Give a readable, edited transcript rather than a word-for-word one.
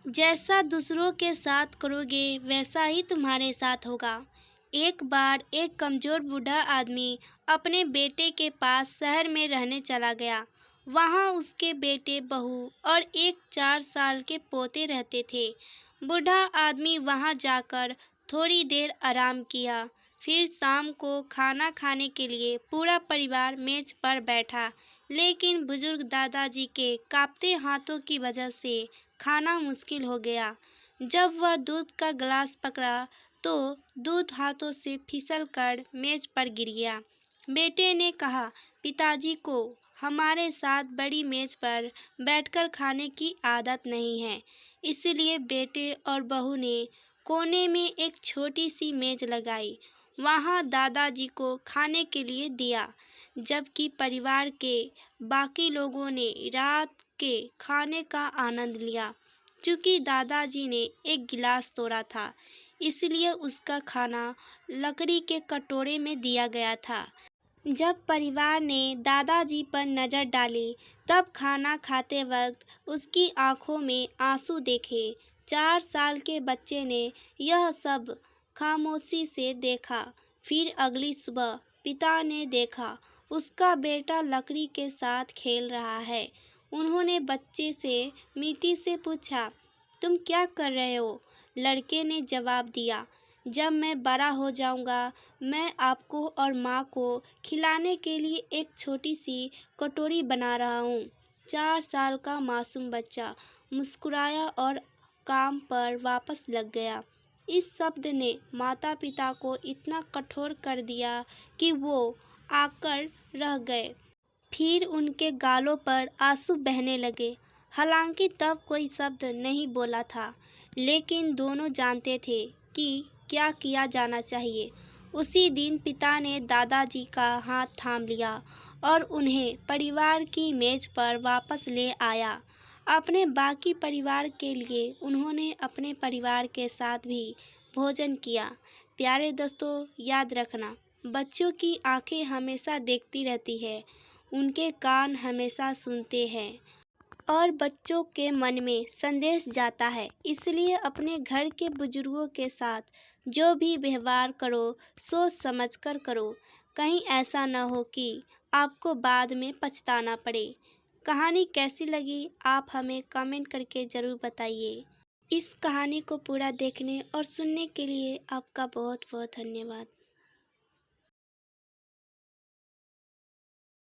जैसा दूसरों के साथ करोगे वैसा ही तुम्हारे साथ होगा। एक बार एक कमज़ोर बूढ़ा आदमी अपने बेटे के पास शहर में रहने चला गया। वहाँ उसके बेटे, बहू और एक 4 साल के पोते रहते थे। बूढ़ा आदमी वहाँ जाकर थोड़ी देर आराम किया। फिर शाम को खाना खाने के लिए पूरा परिवार मेज पर बैठा, लेकिन बुजुर्ग दादाजी के कांपते हाथों की वजह से खाना मुश्किल हो गया। जब वह दूध का गिलास पकड़ा तो दूध हाथों से फिसल कर मेज पर गिर गया। बेटे ने कहा, पिताजी को हमारे साथ बड़ी मेज पर बैठकर खाने की आदत नहीं है। इसलिए बेटे और बहू ने कोने में एक छोटी सी मेज लगाई। वहाँ दादाजी को खाने के लिए दिया, जबकि परिवार के बाकी लोगों ने रात के खाने का आनंद लिया। चूँकि दादाजी ने एक गिलास तोड़ा था, इसलिए उसका खाना लकड़ी के कटोरे में दिया गया था। जब परिवार ने दादाजी पर नज़र डाली, तब खाना खाते वक्त उसकी आंखों में आंसू देखे। 4 साल के बच्चे ने यह सब खामोशी से देखा। फिर अगली सुबह पिता ने देखा उसका बेटा लकड़ी के साथ खेल रहा है। उन्होंने बच्चे से मिट्टी से पूछा, तुम क्या कर रहे हो? लड़के ने जवाब दिया, जब मैं बड़ा हो जाऊंगा, मैं आपको और माँ को खिलाने के लिए एक छोटी सी कटोरी बना रहा हूँ। 4 साल का मासूम बच्चा मुस्कुराया और काम पर वापस लग गया। इस शब्द ने माता पिता को इतना कठोर कर दिया कि वो आकर रह गए। फिर उनके गालों पर आंसू बहने लगे। हालांकि तब कोई शब्द नहीं बोला था, लेकिन दोनों जानते थे कि क्या किया जाना चाहिए। उसी दिन पिता ने दादाजी का हाथ थाम लिया और उन्हें परिवार की मेज पर वापस ले आया। अपने बाकी परिवार के लिए उन्होंने अपने परिवार के साथ भी भोजन किया। प्यारे दोस्तों, याद रखना, बच्चों की आंखें हमेशा देखती रहती है, उनके कान हमेशा सुनते हैं और बच्चों के मन में संदेश जाता है। इसलिए अपने घर के बुजुर्गों के साथ जो भी व्यवहार करो, सोच समझ कर करो। कहीं ऐसा न हो कि आपको बाद में पछताना पड़े। कहानी कैसी लगी आप हमें कमेंट करके ज़रूर बताइए। इस कहानी को पूरा देखने और सुनने के लिए आपका बहुत बहुत धन्यवाद।